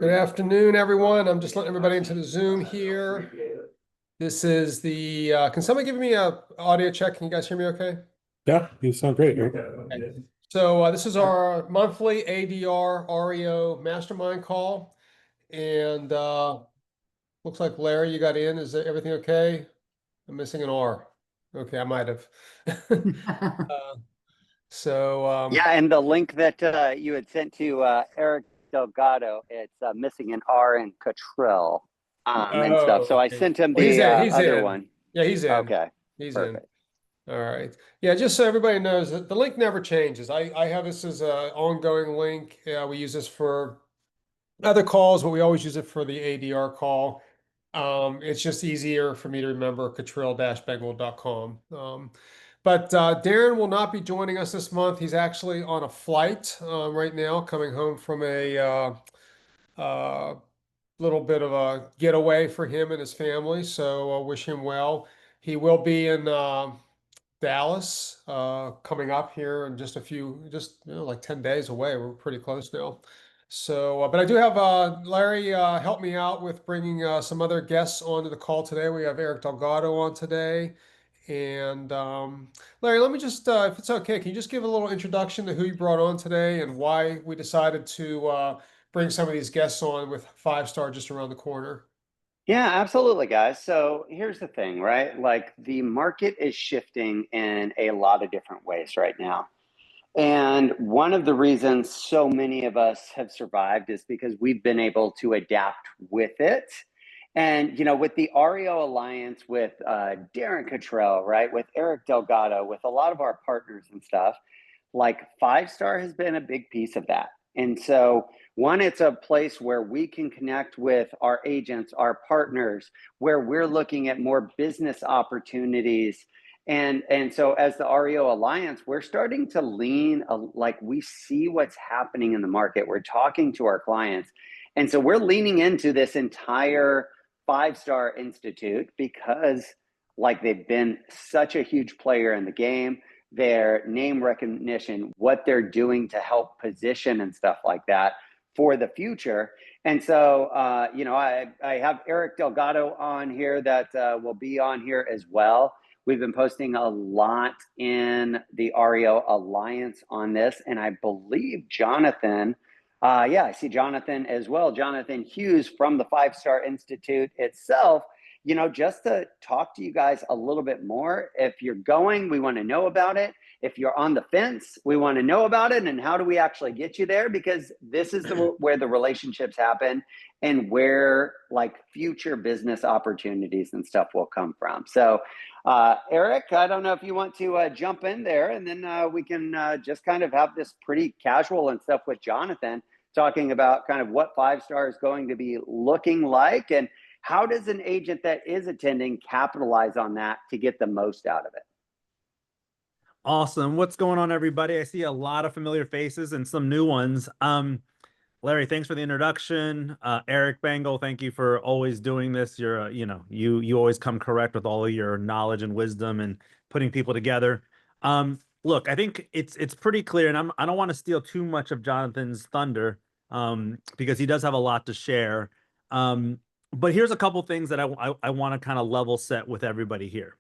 Good afternoon, everyone. I'm just letting everybody into the Zoom here. This is the, can somebody give me a audio check? Can you guys hear me okay? Yeah, you sound great. Okay. So this is our monthly ADR REO Mastermind call. And looks like Larry, you got in. Is everything okay? I'm missing an R. Okay, I might have. Uh, Yeah, and the link that you had sent to Eric Delgado, it's missing an R in Cottrell and stuff. So I okay. sent him Well, he's the in. He's other in. one. Yeah, he's in. Okay, He's in. perfect. All right. Yeah, just so everybody knows that the link never changes. I have this as an ongoing link. We use this for other calls, but we always use it for the ADR call. It's just easier for me to remember cottrell-bengal.com. But Darren will not be joining us this month. He's actually on a flight right now, coming home from a uh, little bit of a getaway for him and his family. So wish him well. He will be in Dallas coming up here in just a few, just like 10 days away. We're pretty close now. So, but I do have Larry help me out with bringing some other guests onto the call today. We have Eric Delgado on today. And Larry, let me just, if it's okay, can you just give a little introduction to who you brought on today and why we decided to bring some of these guests on with 5 Star just around the corner? Yeah, absolutely, guys. So here's the thing, right? Like the market is shifting in a lot of different ways right now. And one of the reasons so many of us have survived is because we've been able to adapt with it. And, with the REO Alliance, with Darren Cottrell, right, with Eric Delgado, with a lot of our partners and stuff, like 5 Star has been a big piece of that. And so, one, it's a place where we can connect with our agents, our partners, where we're looking at more business opportunities. And so as the REO Alliance, we're starting to lean like we see what's happening in the market. We're talking to our clients. And so we're leaning into this entire 5 Star Institute because like they've been such a huge player in the game, their name recognition, what they're doing to help position and stuff like that for the future. And so, I have Eric Delgado on here that will be on here as well. We've been posting a lot in the REO Alliance on this. And I believe Jonathan, I see Jonathan as well, Jonathan Hughes from the 5 Star Institute itself, just to talk to you guys a little bit more. If you're going, we want to know about it. If you're on the fence, we want to know about it. And how do we actually get you there? Because this is where the relationships happen and where like future business opportunities and stuff will come from. So, Eric, I don't know if you want to jump in there, and then we can just kind of have this pretty casual and stuff with Jonathan talking about kind of what 5 Star is going to be looking like and how does an agent that is attending capitalize on that to get the most out of it? Awesome. What's going on, everybody? I see a lot of familiar faces and some new ones. Larry, thanks for the introduction. Eric Bengal, thank you for always doing this. You're, you always come correct with all of your knowledge and wisdom and putting people together. Look, I think it's pretty clear, and I don't want to steal too much of Jonathan's thunder, because he does have a lot to share. But here's a couple things that I want to kind of level set with everybody here.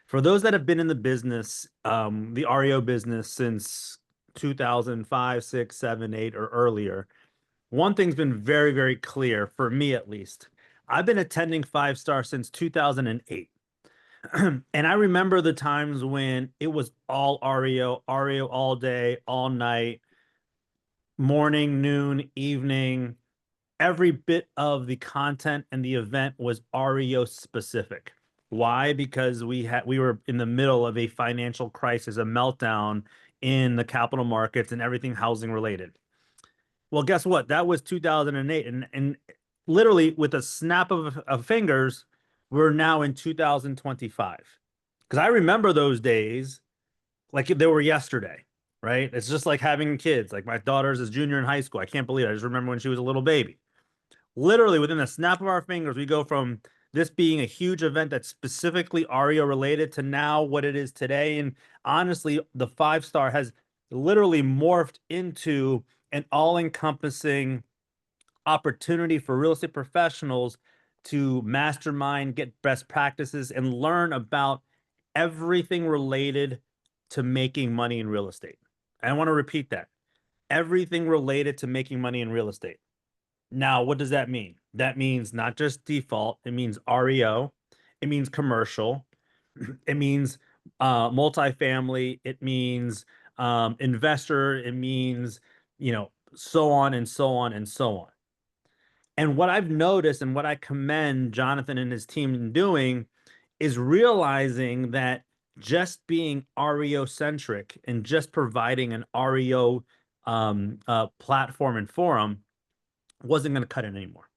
For those that have been in the business, the REO business since 2005, 6, 7, 8, or earlier, one thing's been very, very clear for me, at least. I've been attending 5 Star since 2008. And I remember the times when it was all REO all day, all night, morning, noon, evening. Every bit of the content and the event was REO specific. Why? Because we were in the middle of a financial crisis, a meltdown in the capital markets and everything housing related. Well, guess what? That was 2008. And literally with a snap of fingers, we're now in 2025. Because I remember those days like they were yesterday, right? It's just like having kids. Like my daughter's a junior in high school. I can't believe it. I just remember when she was a little baby. Literally within the snap of our fingers, we go from this being a huge event that's specifically REO related to now what it is today. And honestly, the 5 Star has literally morphed into an all-encompassing opportunity for real estate professionals to mastermind, get best practices, and learn about everything related to making money in real estate. I want to repeat that. Everything related to making money in real estate. Now, what does that mean? That means not just default, it means REO, it means commercial, it means multifamily, it means investor, it means, so on and so on and so on. And what I've noticed and what I commend Jonathan and his team in doing is realizing that just being REO centric and just providing an REO platform and forum wasn't going to cut it anymore.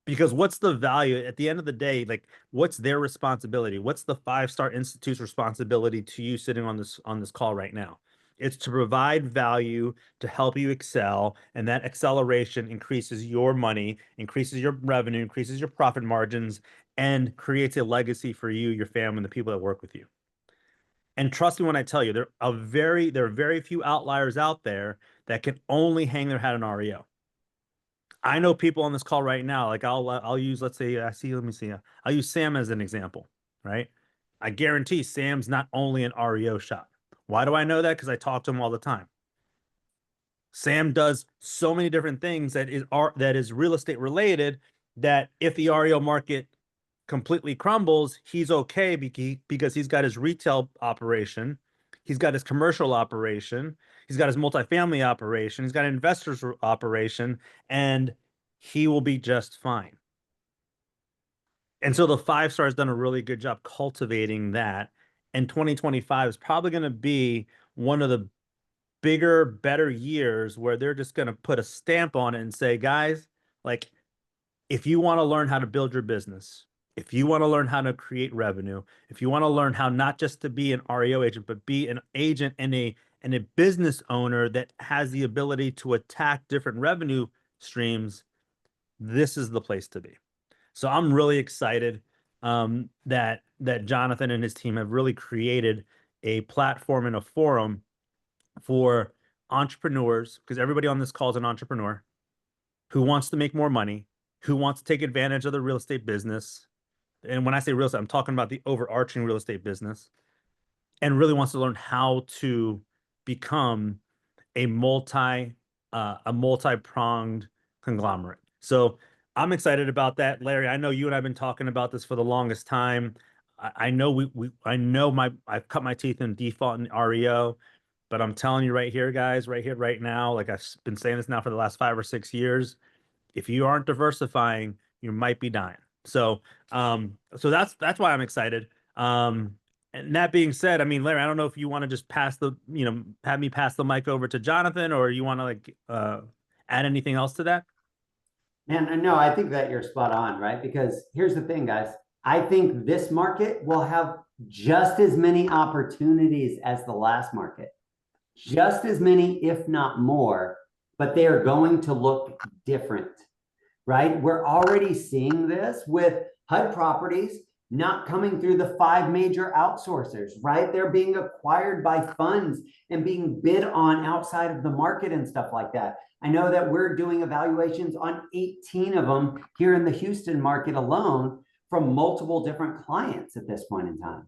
Because what's the value at the end of the day? Like, what's their responsibility? What's the Five Star Institute's responsibility to you sitting on this call right now? It's to provide value to help you excel, and that acceleration increases your money, increases your revenue, increases your profit margins, and creates a legacy for you, your family, and the people that work with you. And trust me when I tell you, there are very few outliers out there that can only hang their hat on REO. I know people on this call right now, like I'll use, let's say, I'll use Sam as an example, right? I guarantee Sam's not only an REO shop. Why do I know that? Because I talk to him all the time. Sam does so many different things that is real estate related, that if the REO market completely crumbles, he's okay because he's got his retail operation, he's got his commercial operation, he's got his multifamily operation, he's got an investor's operation, and he will be just fine. And so the Five Star has done a really good job cultivating that. And 2025 is probably going to be one of the bigger, better years where they're just going to put a stamp on it and say, guys, like, if you want to learn how to build your business, if you want to learn how to create revenue, if you want to learn how not just to be an REO agent, but be an agent and a business owner that has the ability to attack different revenue streams, this is the place to be. So I'm really excited that Jonathan and his team have really created a platform and a forum for entrepreneurs, because everybody on this call is an entrepreneur who wants to make more money, who wants to take advantage of the real estate business. And when I say real estate, I'm talking about the overarching real estate business, and really wants to learn how to become a multi-pronged conglomerate. So I'm excited about that, Larry. I know you and I've been talking about this for the longest time. I know I've cut my teeth in default and REO, but I'm telling you right here, guys, right here, right now, like I've been saying this now for the last 5 or 6 years, if you aren't diversifying, you might be dying. So, so that's why I'm excited. And that being said, I mean, Larry, I don't know if you want to just have me pass the mic over to Jonathan, or you want to add anything else to that? Man, no, I think that you're spot on, right? Because here's the thing, guys. I think this market will have just as many opportunities as the last market, just as many, if not more, but they are going to look different, right? We're already seeing this with HUD properties not coming through the 5 major outsourcers, right? They're being acquired by funds and being bid on outside of the market and stuff like that. I know that we're doing evaluations on 18 of them here in the Houston market alone from multiple different clients at this point in time,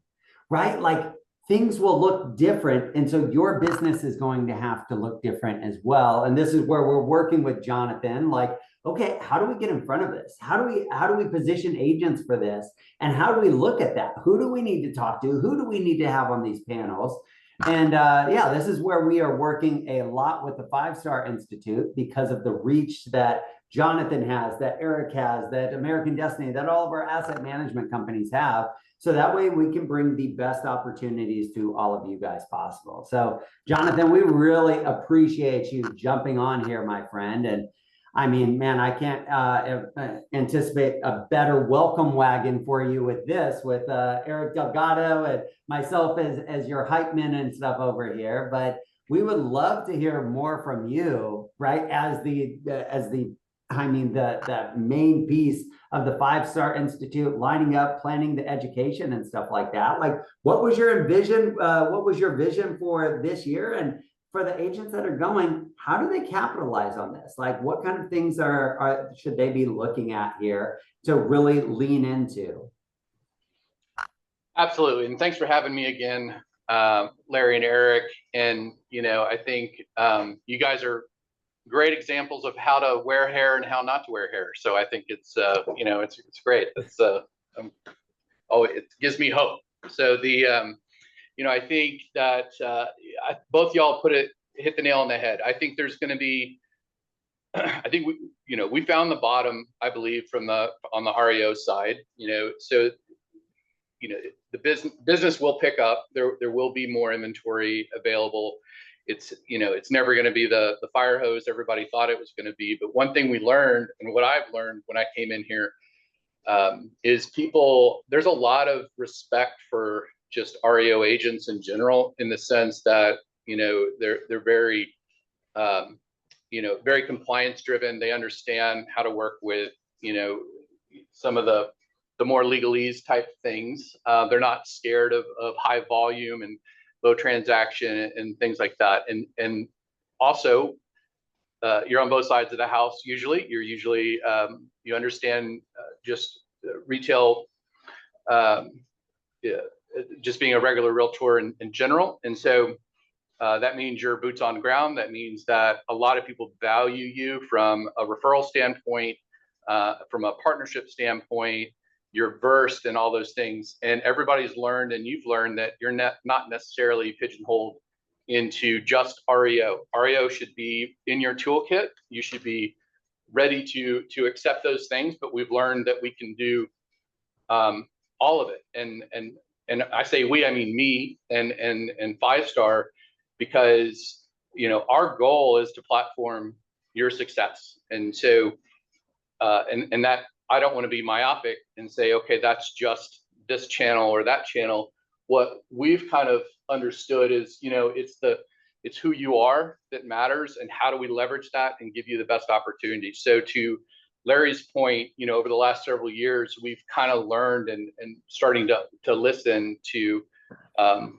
right? Like, things will look different. And so your business is going to have to look different as well. And this is where we're working with Jonathan, like, okay, how do we get in front of this? How do we position agents for this? And how do we look at that? Who do we need to talk to? Who do we need to have on these panels? And yeah, this is where we are working a lot with the Five Star Institute because of the reach that Jonathan has, that Eric has, that American Destiny, that all of our asset management companies have. So that way we can bring the best opportunities to all of you guys possible. So Jonathan, we really appreciate you jumping on here, my friend. And I mean, man, I can't anticipate a better welcome wagon for you with this, with Eric Delgado and myself as your hype men and stuff over here. But we would love to hear more from you, right? As the main piece of the Five Star Institute, lining up, planning the education and stuff like that. Like, what was your vision? What was your vision for this year? And for the agents that are going, how do they capitalize on this? Like, what kind of things should they be looking at here to really lean into? Absolutely. And thanks for having me again, Larry and Eric. And, I think you guys are great examples of how to wear hair and how not to wear hair. So I think it's, it's great. It's, it gives me hope. So I think that both y'all hit the nail on the head. I think there's going to be, I think we found the bottom, I believe, on the REO side, so the business will pick up. There will be more inventory available. It's never going to be the fire hose everybody thought it was going to be. But one thing we learned, and what I've learned when I came in here, is there's a lot of respect for just REO agents in general, in the sense that they're very very compliance driven. They understand how to work with some of the more legalese type things. They're not scared of high volume and low transaction and things like that. And also, you're on both sides of the house. Usually, you understand just retail, just being a regular realtor in general. And so that means you're boots on ground. That means that a lot of people value you from a referral standpoint, from a partnership standpoint. You're versed in all those things, and everybody's learned, and you've learned that you're not necessarily pigeonholed into just REO. REO should be in your toolkit. You should be ready to accept those things, but we've learned that we can do all of it. And I say we, I mean me and Five Star, because our goal is to platform your success. And so and that, I don't want to be myopic and say, okay, that's just this channel or that channel. What we've kind of understood is, it's who you are that matters, and how do we leverage that and give you the best opportunity. So to Larry's point, over the last several years, we've kind of learned and starting to listen to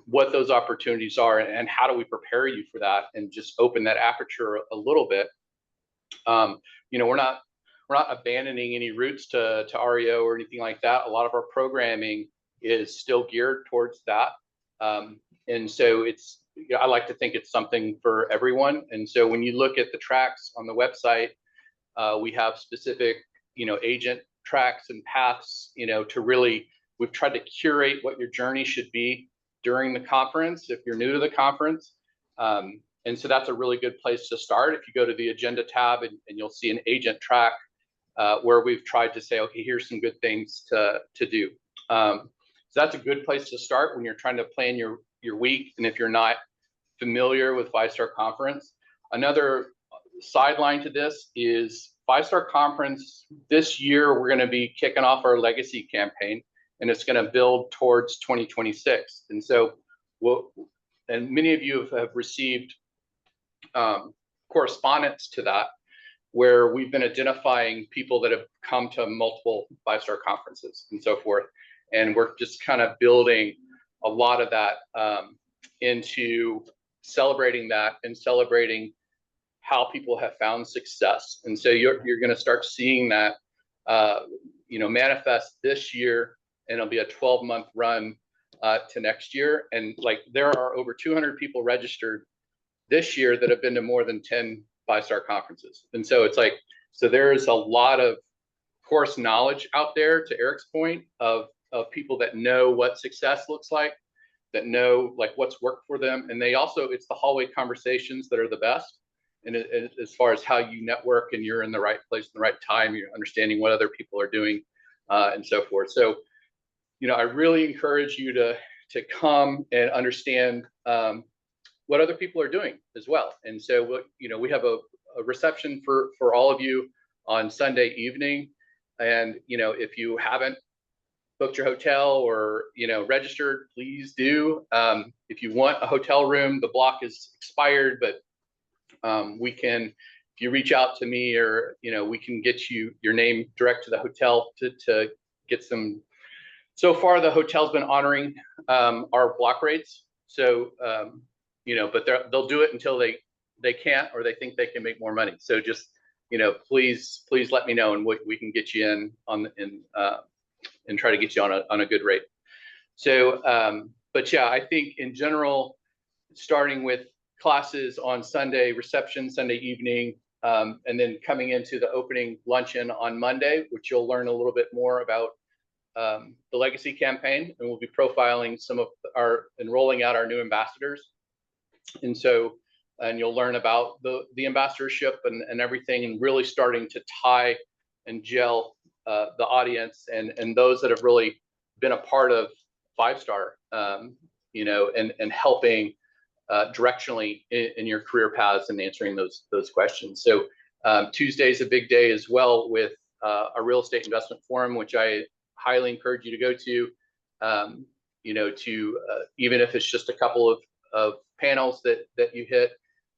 what those opportunities are, and how do we prepare you for that, and just open that aperture a little bit. We're not abandoning any routes to REO or anything like that. A lot of our programming is still geared towards that. And so I like to think it's something for everyone. And so when you look at the tracks on the website, we have specific, agent tracks and paths, we've tried to curate what your journey should be during the conference, if you're new to the conference. And so that's a really good place to start. If you go to the agenda tab, and you'll see an agent track, where we've tried to say, okay, here's some good things to do. So that's a good place to start when you're trying to plan your week. And if you're not familiar with Five Star Conference, another sideline to this is Five Star Conference. This year, we're going to be kicking off our legacy campaign, and it's going to build towards 2026. And so, and many of you have received correspondence to that, where we've been identifying people that have come to multiple Five Star conferences and so forth. And we're just kind of building a lot of that into celebrating that, and celebrating how people have found success. And so you're going to start seeing that, manifest this year, and it'll be a 12-month run to next year. And there are over 200 people registered this year that have been to more than 10 Five Star conferences. And so so there's a lot of course knowledge out there, to Eric's point, of people that know what success looks like, that know what's worked for them. And it's the hallway conversations that are the best. And as far as how you network, and you're in the right place in the right time, you're understanding what other people are doing, and so forth. So, I really encourage you to come and understand what other people are doing as well. And so, we have a reception for all of you on Sunday evening. And, if you haven't booked your hotel or, registered, please do. If you want a hotel room, the block is expired, but if you reach out to me, or, we can get you your name direct to the hotel to get some. So far, the hotel's been honoring our block rates. So but they'll do it until they can't, or they think they can make more money. So just, please let me know, and we can get you in and try to get you on a good rate. So, but yeah, I think in general, starting with classes on Sunday, reception Sunday evening, and then coming into the opening luncheon on Monday, which you'll learn a little bit more about the legacy campaign, and we'll be profiling and rolling out our new ambassadors. And so, and you'll learn about the ambassadorship and everything, and really starting to tie and gel the audience and those that have really been a part of 5-star, and helping directionally in your career paths and answering those questions. So Tuesday is a big day as well, with a real estate investment forum, which I highly encourage you to go to. Even if it's just a couple of panels that you hit.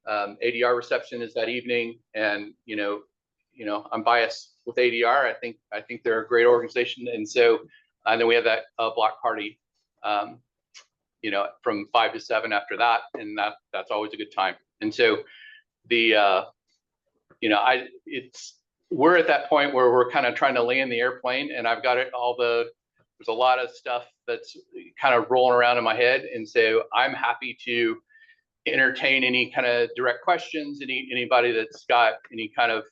ADR reception is that evening, and I'm biased with ADR. I think they're a great organization, and so then we have that block party, from 5 to 7 after that, and that's always a good time. And so we're at that point where we're kind of trying to land the airplane, and I've got there's a lot of stuff that's kind of rolling around in my head, and so I'm happy to entertain any kind of direct questions, anybody that's got any kind of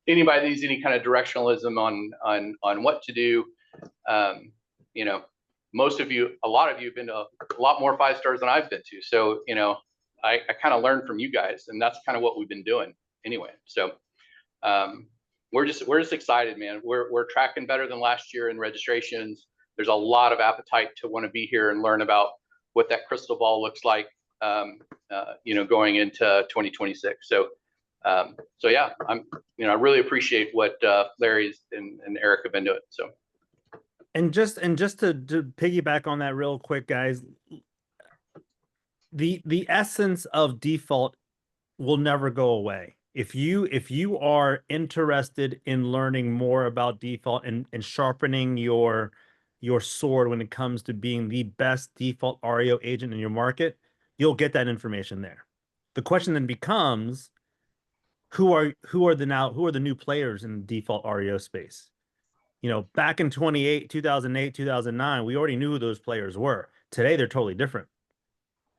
anybody that needs any kind of directionalism on what to do. A lot of you have been to a lot more 5-stars than I've been to, so I kind of learned from you guys, and that's kind of what we've been doing anyway. So we're just excited, man. We're tracking better than last year in registrations. There's a lot of appetite to want to be here and learn about what that crystal ball looks like, going into 2026. So yeah, I really appreciate what Larry and Eric have been doing. So. And just to piggyback on that real quick, guys, the essence of default will never go away. If you are interested in learning more about default and sharpening your sword when it comes to being the best default REO agent in your market, you'll get that information there. The question then becomes, who are the new players in the default REO space? Back in 2008, 2009, we already knew who those players were. Today, they're totally different.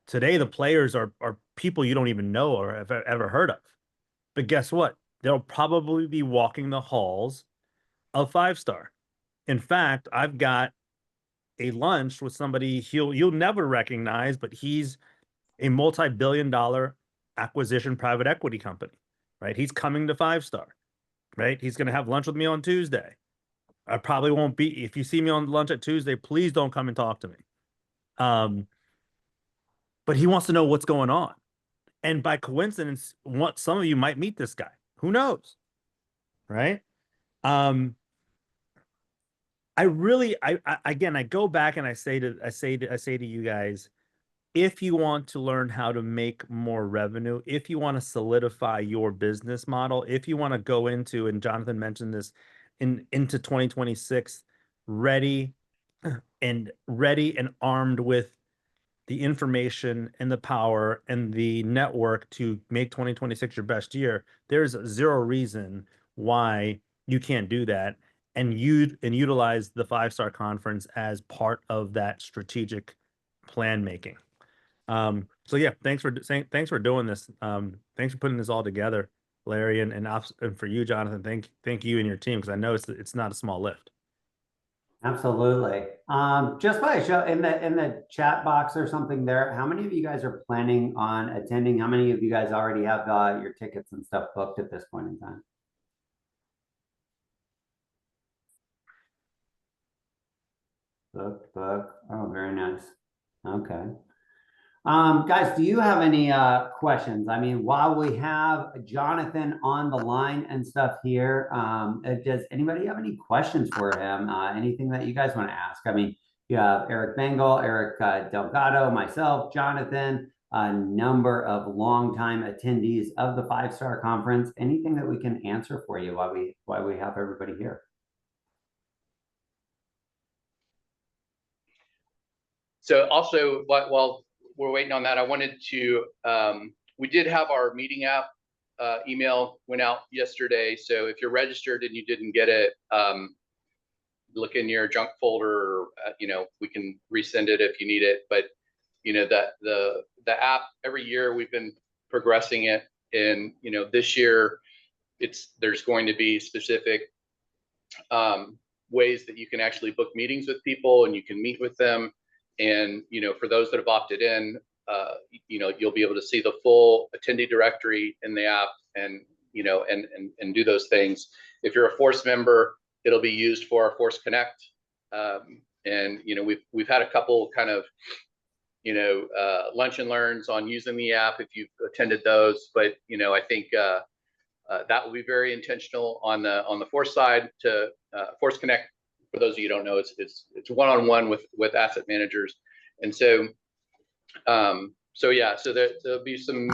Today, the players are people you don't even know or have ever heard of. But guess what? They'll probably be walking the halls of 5-star. In fact, I've got a lunch with somebody you'll never recognize, but he's a multi-billion-dollar acquisition private equity company, right? He's coming to 5-star, right? He's going to have lunch with me on Tuesday. I probably won't be. If you see me on lunch at Tuesday, please don't come and talk to me. But he wants to know what's going on. And by coincidence, some of you might meet this guy. Who knows? Right? I go back and I say to you guys, if you want to learn how to make more revenue, if you want to solidify your business model, if you want to go into, and Jonathan mentioned this, into 2026 ready and armed with the information and the power and the network to make 2026 your best year, there's zero reason why you can't do that and utilize the 5-star conference as part of that strategic plan making. So yeah, thanks for doing this. Thanks for putting this all together, Larry, and for you, Jonathan. Thank you and your team, because I know it's not a small lift. Absolutely. Just by a show in the chat box or something there, how many of you guys are planning on attending? How many of you guys already have your tickets and stuff booked at this point in time? Book. Oh, very nice. Okay. Guys, do you have any questions? I mean, while we have Jonathan on the line and stuff here, does anybody have any questions for him? Anything that you guys want to ask? I mean, you have Eric Bengal, Eric Delgado, myself, Jonathan, a number of longtime attendees of the 5-star conference. Anything that we can answer for you while we have everybody here? So also, while we're waiting on that, I wanted to, we did have our meeting app email went out yesterday. So if you're registered and you didn't get it, look in your junk folder, or, we can resend it if you need it. But, that the app, every year we've been progressing it. And, this year there's going to be specific ways that you can actually book meetings with people and you can meet with them. And, for those that have opted in, you'll be able to see the full attendee directory in the app and, and do those things. If you're a Force member, it'll be used for our Force Connect. And, we've had a couple kind of, lunch and learns on using the app if you've attended those. But, I think that will be very intentional on the Force side to Force Connect. For those of you who don't know, it's one-on-one with asset managers. And so, so there'll be some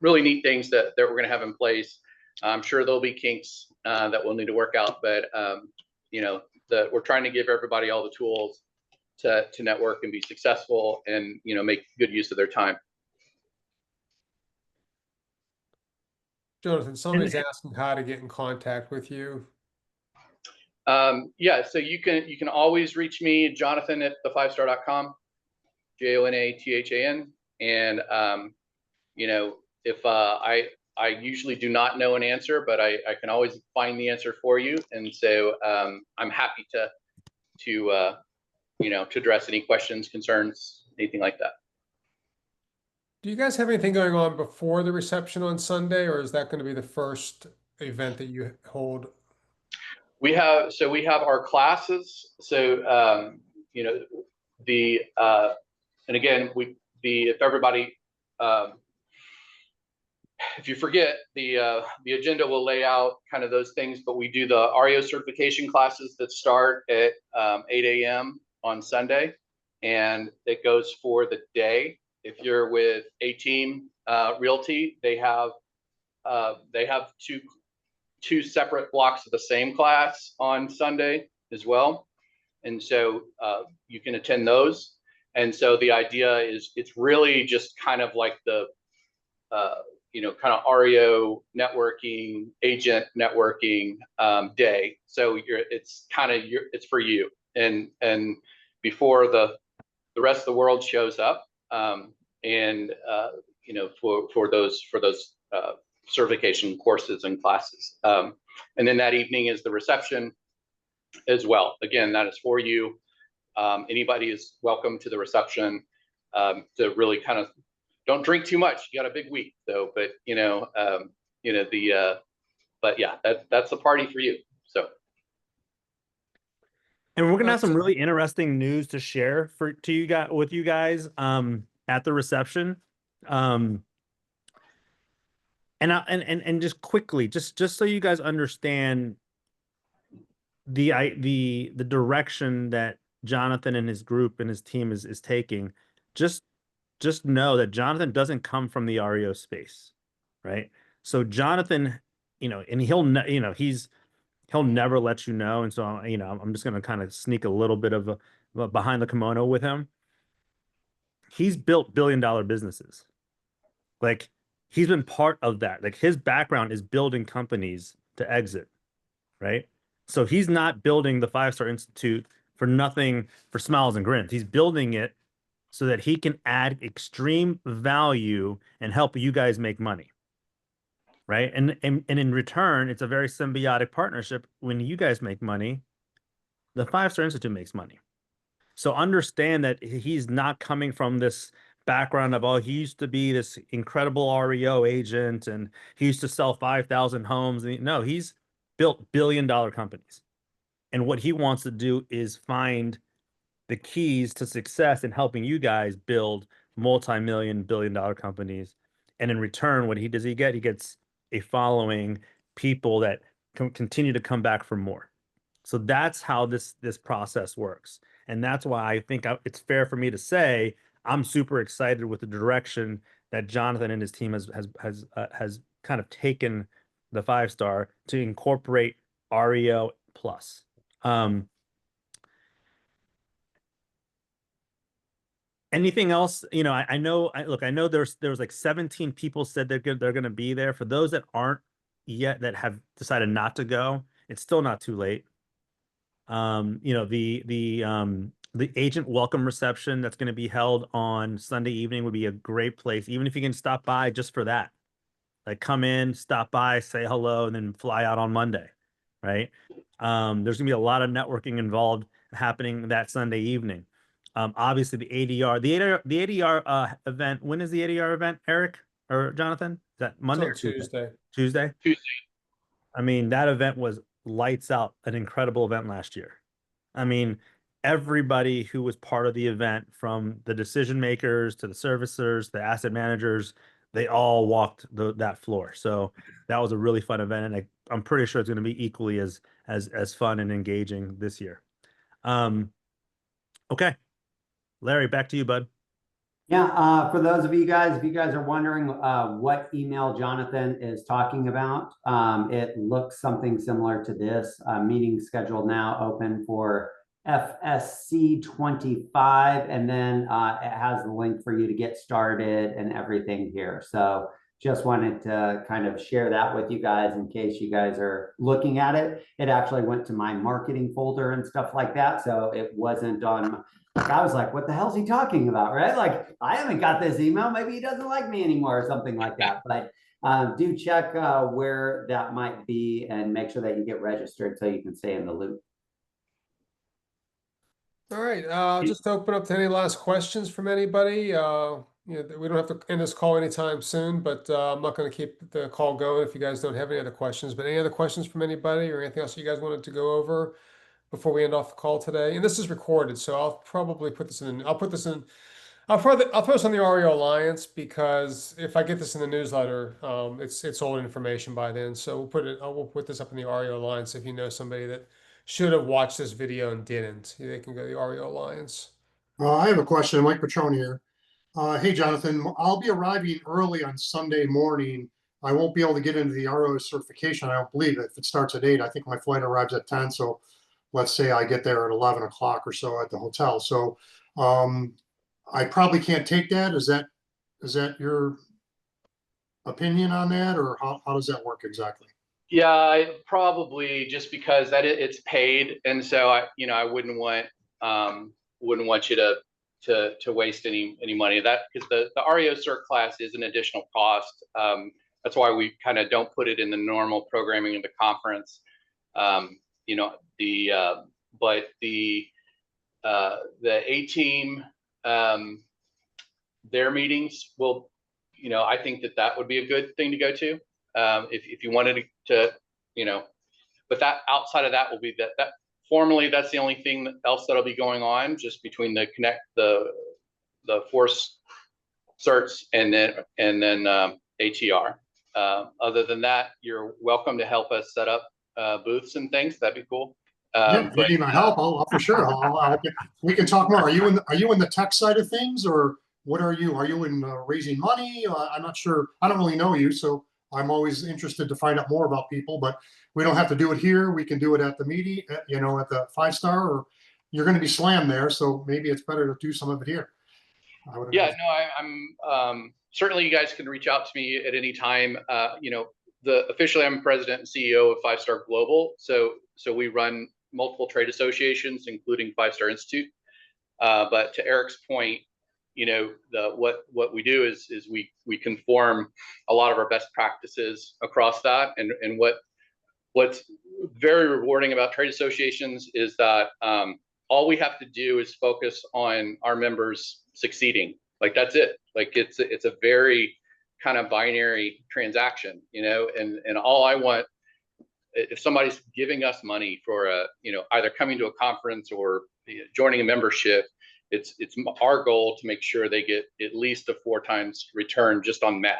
really neat things that we're going to have in place. I'm sure there'll be kinks that we'll need to work out, but we're trying to give everybody all the tools to network and be successful and make good use of their time. Jonathan, somebody's asking how to get in contact with you. Yeah, so you can always reach me, Jonathan at thefivestar.com, JONATHAN. And if I usually do not know an answer, but I can always find the answer for you. And so I'm happy to address any questions, concerns, anything like that. Do you guys have anything going on before the reception on Sunday, or is that going to be the first event that you hold? We have our classes. So and again, if everybody, if you forget, the agenda will lay out kind of those things, but we do the REO certification classes that start at 8 a.m. on Sunday, and it goes for the day. If you're with A-Team Realty, they have two separate blocks of the same class on Sunday as well. And so you can attend those. And so the idea is it's really just kind of like the, kind of REO networking, agent networking day. So it's for you. And before the rest of the world shows up, for those certification courses and classes. And then that evening is the reception as well. Again, that is for you. Anybody is welcome to the reception to really kind of don't drink too much. You got a big week though, but but yeah, that's the party for you. So. And we're gonna have some really interesting news to share with you guys at the reception. And just quickly, just so you guys understand the direction that Jonathan and his group and his team is taking, just know that Jonathan doesn't come from the REO space, right? So Jonathan, and he'll never let you know. And so, I'm just going to kind of sneak a little bit of a behind the kimono with him. He's built billion-dollar businesses. Like, he's been part of that. Like, his background is building companies to exit, right? So he's not building the 5-Star Institute for nothing, for smiles and grins. He's building it so that he can add extreme value and help you guys make money. Right. And in return, it's a very symbiotic partnership. When you guys make money, the 5-Star Institute makes money. So understand that he's not coming from this background of, oh, he used to be this incredible REO agent and he used to sell 5,000 homes. No, he's built billion-dollar companies. And what he wants to do is find the keys to success in helping you guys build multi-million, billion-dollar companies. And in return, what he gets a following, people that can continue to come back for more. So that's how this process works. And that's why I think it's fair for me to say I'm super excited with the direction that Jonathan and his team has kind of taken the 5-Star to incorporate REO plus. Anything else? You know, I know. I know there was like 17 people said they're going to be there. For those that aren't yet, that have decided not to go, it's still not too late. You know, the agent welcome reception that's going to be held on Sunday evening would be a great place, even if you can stop by just for that. Like come in, stop by, say hello, and then fly out on Monday, right? There's gonna be a lot of networking involved happening that Sunday evening. Obviously the ADR, the ADR event. When is the ADR event, Eric or Jonathan? Is that It's Monday on or Tuesday? Tuesday. Tuesday. Tuesday. I mean, that event was lights out, an incredible event last year. I mean, everybody who was part of the event, from the decision makers to the servicers, the asset managers, they all walked that floor. So that was a really fun event, and I'm pretty sure it's going to be equally as fun and engaging this year. Okay, Larry, back to you, bud. Yeah, for those of you guys, if you guys are wondering what email Jonathan is talking about, it looks something similar to this. Meeting scheduled now, open for FSC 25, and then it has the link for you to get started and everything here. So just wanted to kind of share that with you guys in case you guys are looking at it. It actually went to my marketing folder and stuff like that, so it wasn't on. Like, I was like, what the hell's he talking about, right? Like, I haven't got this email. Maybe he doesn't like me anymore or something like that. But do check where that might be and make sure that you get registered so you can stay in the loop. All right, just to open up to any last questions from anybody. You know, we don't have to end this call anytime soon, but I'm not going to keep the call going if you guys don't have any other questions. But any other questions from anybody or anything else you guys wanted to go over before we end off the call today? And this is recorded, so I'll probably put this in. I'll put this in. I'll throw this on the REO Alliance, because if I get this in the newsletter, it's old information by then. So we'll put this up in the REO Alliance. If you know somebody that should have watched this video and didn't, they can go to the REO Alliance. I have a question, Mike Petrone here. Hey, Jonathan, I'll be arriving early on Sunday morning. I won't be able to get into the RO certification, I don't believe. If it starts at 8, I think my flight arrives at 10. So let's say I get there at 11 o'clock or so at the hotel. So I probably can't take that. Is that your opinion on that, or how does that work exactly? Yeah, I probably, just because it's paid, and so I wouldn't want you to waste any money. That, because the REO cert class is an additional cost. That's why we kind of don't put it in the normal programming of the conference. But the A team, their meetings will, I think that would be a good thing to go to. If you wanted to, but that outside of that will be that formally, that's the only thing else that'll be going on, just between the force certs and then ATR. Other than that, you're welcome to help us set up booths and things. That'd be cool. Yeah, if you need my help, I'll for sure. We can talk more. Are you in the tech side of things, or what are you? Are you in raising money? I'm not sure. I don't really know you, so I'm always interested to find out more about people. But we don't have to do it here. We can do it at the meeting, at the 5-star, or you're going to be slammed there, so maybe it's better to do some of it here. Yeah, no, I'm certainly, you guys can reach out to me at any time. Officially I'm president and CEO of 5-Star Global. So we run multiple trade associations, including 5-Star Institute. But to Eric's point, what we do is we conform a lot of our best practices across that. And what's very rewarding about trade associations is that all we have to do is focus on our members succeeding. Like, that's it. Like, it's a very kind of binary transaction, and all I want, if somebody's giving us money for either coming to a conference or joining a membership, it's our goal to make sure they get at least a 4 times return just on math.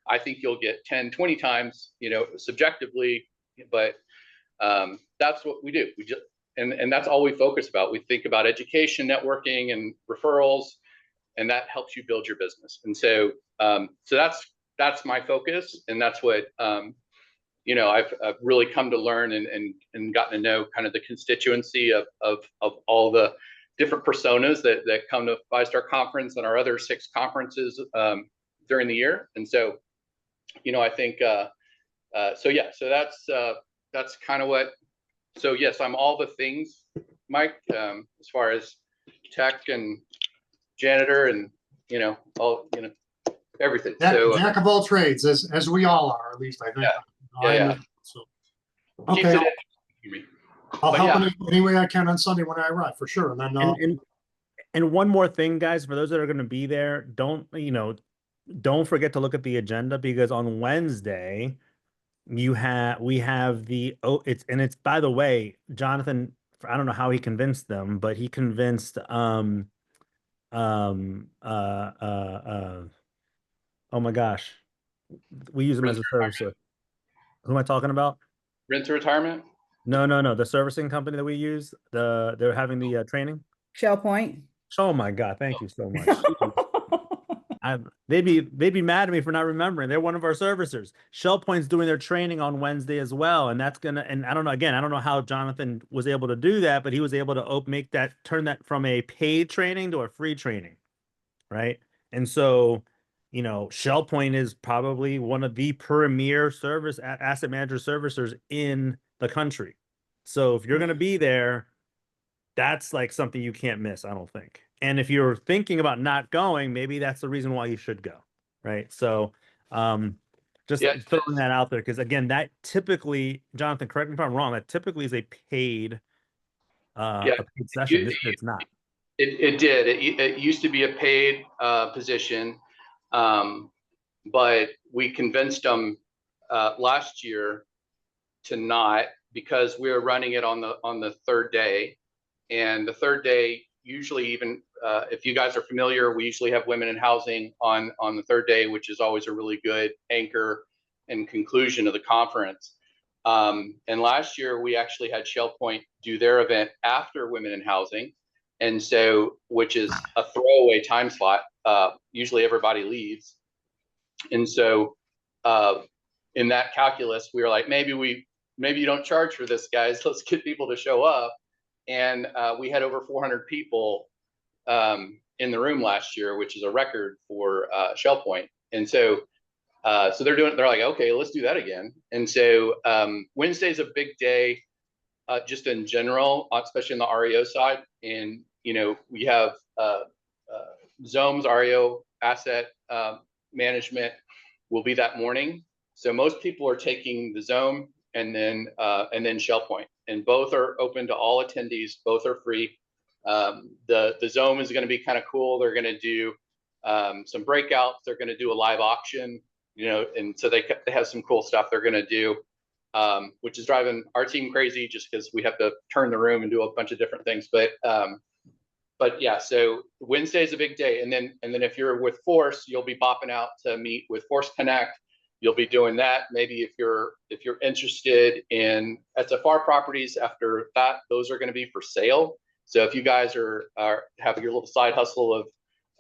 I think you'll get 10, 20 times, subjectively, but that's what we do. We just, and that's all we focus about. We think about education, networking, and referrals, and that helps you build your business. And so, that's my focus, and that's what I've really come to learn and gotten to know kind of the constituency of all the different personas that come to 5-Star Conference and our other 6 conferences during the year. And so, I think, so yeah, so that's kind of what, so yes, I'm all the things, Mike, as far as tech and janitor and, all, everything. Jack of all trades, as we all are, at least I think. Yeah. So, Keeps okay, it in for me. I'll But help yeah. any way I can on Sunday when I arrive, for sure. And then, And one more thing, guys, for those that are going to be there, don't forget to look at the agenda, because on Wednesday we have it's by the way, Jonathan, I don't know how he convinced them, but he convinced oh my gosh, we use them as a servicer. Who am I talking about? Rent to retirement? No, the servicing company that we use, they're having the training. Shell Point. Oh my God, thank you so much. They'd be mad at me for not remembering. They're one of our servicers. Shell Point's doing their training on Wednesday as well, and that's and I don't know. Again, I don't know how Jonathan was able to do that, but he was able to turn that from a paid training to a free training, right? And so, Shell Point is probably one of the premier asset manager servicers in the country. So if you're going to be there, that's like something you can't miss, I don't think. And if you're thinking about not going, maybe that's the reason why you should go, right? So just throwing that out there, because again, that typically, Jonathan, correct me if I'm wrong, that typically is a paid session. It's not. It did. It used to be a paid position, but we convinced them last year to not, because we were running it on the 3rd day, and the 3rd day usually, even if you guys are familiar, we usually have women in housing on the 3rd day, which is always a really good anchor and conclusion of the conference. And last year we actually had Shell Point do their event after women in housing. And so, which is a throwaway time slot. Usually everybody leaves. And so in that calculus, we were like, maybe you don't charge for this, guys. Let's get people to show up. And we had over 400 people in the room last year, which is a record for Shell Point. And so, they're like, okay, let's do that again. And so Wednesday's a big day. Just in general, especially in the REO side. And, we have Zome's REO asset management will be that morning. So most people are taking the Zome and then Shell Point, and both are open to all attendees. Both are free. The Zome is going to be kind of cool. They're going to do some breakouts. They're going to do a live auction, and so they have some cool stuff they're going to do. Which is driving our team crazy, just because we have to turn the room and do a bunch of different things. But yeah, so Wednesday is a big day, and then if you're with Force, you'll be bopping out to meet with Force Connect. You'll be doing that. Maybe if you're interested in SFR properties, after that, those are going to be for sale. So if you guys have your little side hustle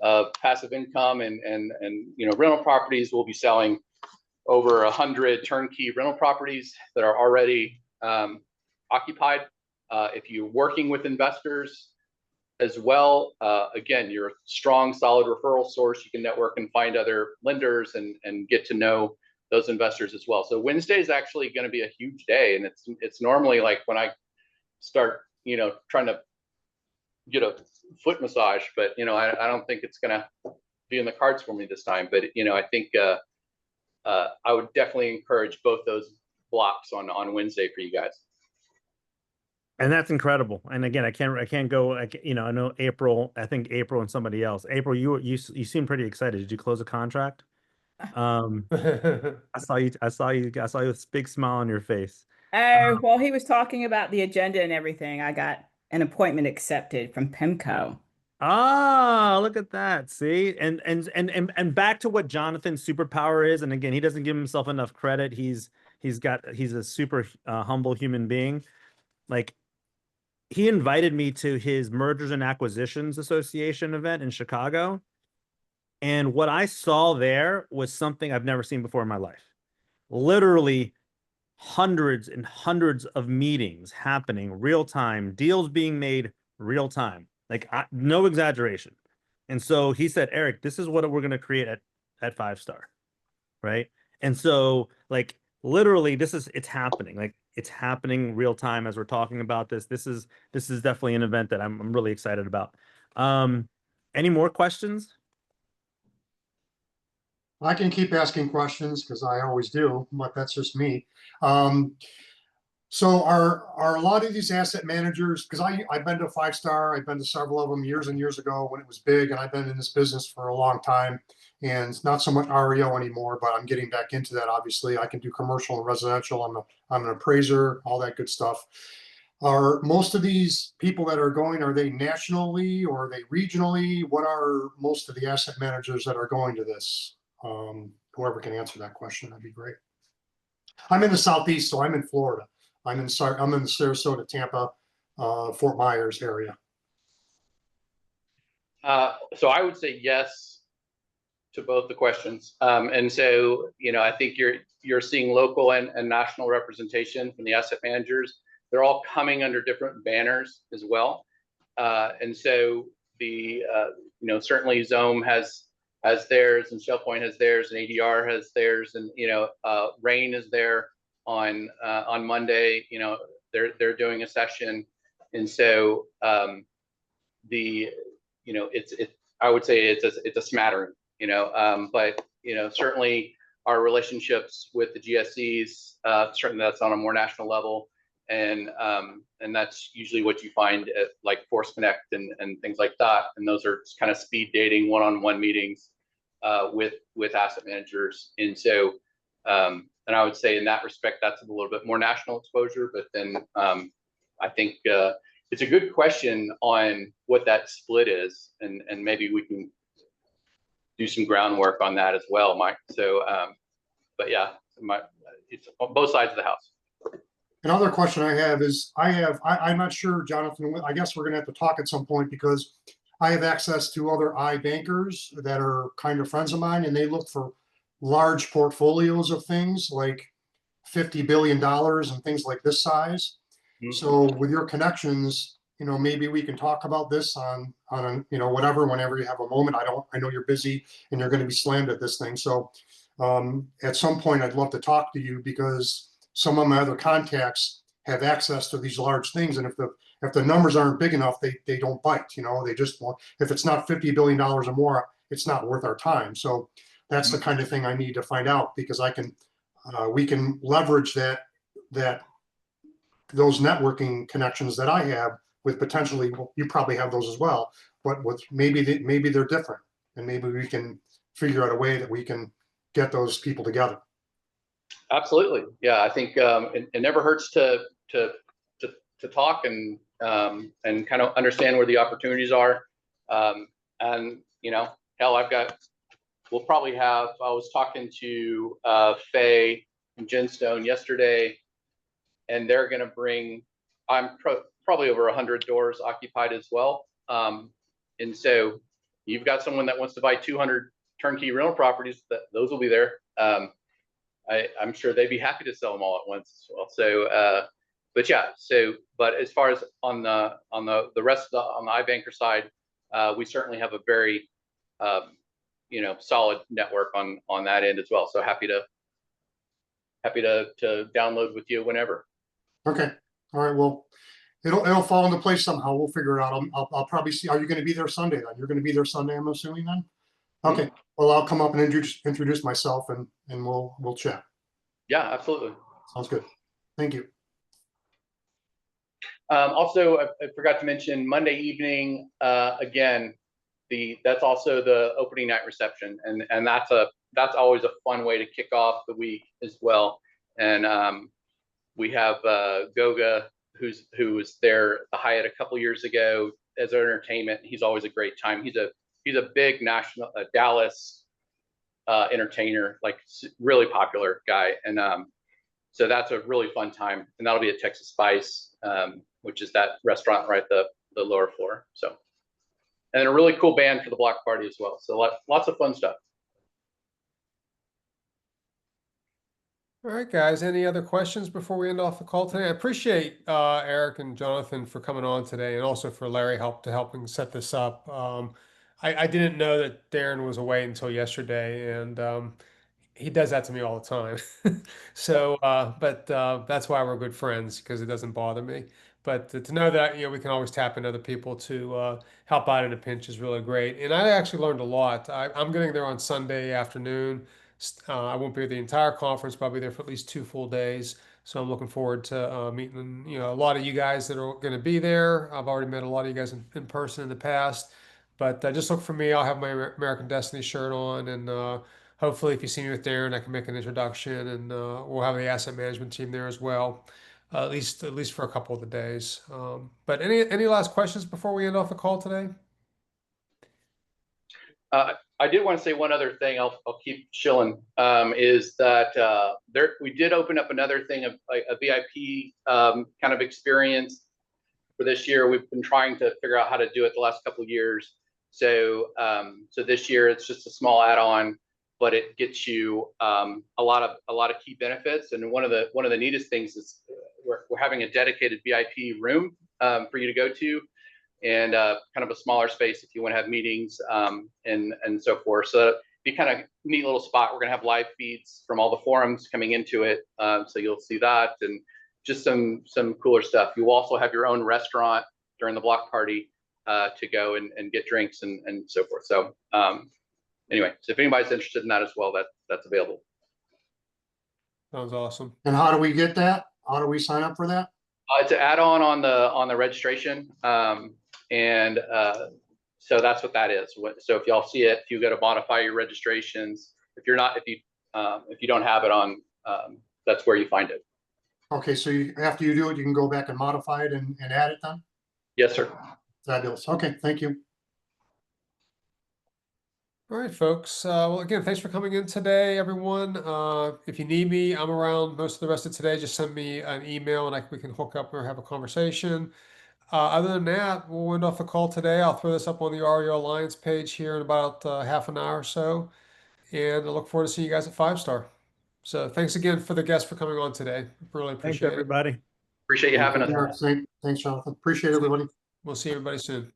of passive income and rental properties, we'll be selling over 100 turnkey rental properties that are already occupied. If you're working with investors as well, again, you're a strong, solid referral source. You can network and find other lenders and get to know those investors as well. So Wednesday is actually going to be a huge day, and it's normally like when I start, trying to get a foot massage, but I don't think it's going to be in the cards for me this time. But I think. I would definitely encourage both those blocks on Wednesday for you guys. And that's incredible. And again, I can't go. I know April. I think April and somebody else. April, you seem pretty excited. Did you close a contract? I saw you with a big smile on your face. Oh, while he was talking about the agenda and everything, I got an appointment accepted from PIMCO. Ah, look at that. See, and back to what Jonathan's superpower is. And again, he doesn't give himself enough credit. He's a super humble human being. Like, he invited me to his Mergers and Acquisitions Association event in Chicago. And what I saw there was something I've never seen before in my life. Literally hundreds and hundreds of meetings happening real time, deals being made real time. Like no exaggeration. And so he said, Eric, this is what we're going to create at 5-star. Right. And so like literally it's happening. Like it's happening real time as we're talking about this. This is definitely an event that I'm really excited about. Any more questions? I can keep asking questions because I always do, but that's just me. So are a lot of these asset managers, because I've been to 5-star, I've been to several of them years and years ago when it was big, and I've been in this business for a long time, and it's not so much REO anymore, but I'm getting back into that. Obviously, I can do commercial and residential. I'm an appraiser, all that good stuff. Are most of these people that are going, are they nationally or are they regionally? What are most of the asset managers that are going to this? Whoever can answer that question, that'd be great. I'm in the Southeast, so I'm in Florida. I'm in the Sarasota, Tampa, Fort Myers area. So I would say yes to both the questions. And so, I think you're seeing local and national representation from the asset managers. They're all coming under different banners as well. And so certainly Zome has theirs, and ShellPoint has theirs, and ADR has theirs, and Rain is there on Monday. They're doing a session, and so I would say it's a smattering, but certainly our relationships with the GSEs, certainly that's on a more national level, and that's usually what you find at like Force Connect and things like that, and those are kind of speed dating one-on-one meetings with asset managers, and so and I would say in that respect that's a little bit more national exposure, but then I think it's a good question on what that split is, and maybe we can do some groundwork on that as well, Mike. So, but yeah, it's on both sides of the house. Another question I have is, I'm not sure, Jonathan, I guess we're gonna have to talk at some point because I have access to other iBankers that are kind of friends of mine, and they look for large portfolios of things like $50 billion and things like this size. Mm-hmm. So with your connections, maybe we can talk about this on whatever, whenever you have a moment. I know you're busy and you're going to be slammed at this thing. So at some point I'd love to talk to you because some of my other contacts have access to these large things. And if the numbers aren't big enough, they don't bite, they just want, if it's not $50 billion or more, it's not worth our time. So that's the kind of thing I need to find out, because we can leverage those networking connections that I have with potentially, you probably have those as well, but with maybe they're different, and maybe we can figure out a way that we can get those people together. Absolutely, yeah. I think it never hurts to talk and kind of understand where the opportunities are, and hell, we'll probably have. I was talking to Faye and Jenstone yesterday, and they're going to bring, probably over 100 doors occupied as well. And so you've got someone that wants to buy 200 turnkey rental properties, those will be there. I'm sure they'd be happy to sell them all at once as well. So, but yeah, but as far as on the rest of on the iBanker side, we certainly have a very, solid network on that end as well. So happy to download with you whenever. Okay. All right. Well, it'll fall into place somehow. We'll figure it out. I'll probably see. Are you going to be there Sunday then? You're going to be there Sunday, I'm assuming then? Okay. Well, I'll come up and introduce myself and we'll chat. Yeah, absolutely. Sounds good. Thank you. Also, I forgot to mention Monday evening, again, that's also the opening night reception, and that's always a fun way to kick off the week as well. And we have Goga, who was there at the Hyatt a couple years ago as an entertainment. He's always a great time. He's a big national Dallas entertainer, like really popular guy, and so that's a really fun time. And that'll be at Texas Spice, which is that restaurant right at the lower floor. So, and a really cool band for the block party as well. So lots of fun stuff. All right, guys, any other questions before we end off the call today? I appreciate Eric and Jonathan for coming on today, and also for Larry helping set this up. I didn't know that Darren was away until yesterday, and he does that to me all the time. So, but that's why we're good friends, because it doesn't bother me. But to know that, we can always tap in other people to help out in a pinch is really great. And I actually learned a lot. I'm getting there on Sunday afternoon. I won't be at the entire conference, but I'll be there for at least 2 full days. So I'm looking forward to meeting, a lot of you guys that are going to be there. I've already met a lot of you guys in person in the past. But just look for me. I'll have my American Destiny shirt on, and hopefully, if you see me with Darren, I can make an introduction, and we'll have the asset management team there as well, at least for a couple of the days. But any last questions before we end off the call today? I did want to say one other thing. I'll keep chilling. Is that we did open up another thing, a VIP kind of experience for this year. We've been trying to figure out how to do it the last couple of years. So this year it's just a small add-on, but it gets you a lot of key benefits. And one of the neatest things is we're having a dedicated VIP room for you to go to, and kind of a smaller space if you want to have meetings and so forth. So it'd be kind of neat little spot. We're going to have live feeds from all the forums coming into it, so you'll see that, and just some cooler stuff. You will also have your own restaurant during the block party to go and get drinks and so forth. So anyway, so if anybody's interested in that as well, that's available. Sounds awesome. And how do we get that? How do we sign up for that? It's an add-on on the registration, and so that's what that is. So if y'all see it, if you go to modify your registrations, if you don't have it on, that's where you find it. Okay, so after you do it, you can go back and modify it and add it then? Yes, sir. Fabulous. Okay, thank you. All right, folks. Well, again, thanks for coming in today, everyone. If you need me, I'm around most of the rest of today. Just send me an email, and we can hook up or have a conversation. Other than that, we'll end off the call today. I'll throw this up on the REO Alliance page here in about half an hour or so, and I look forward to seeing you guys at 5-star. So thanks again for the guests for coming on today. Really Thanks, appreciate it. everybody. Appreciate you having us. Thanks, Jonathan. Appreciate everybody. We'll see everybody soon.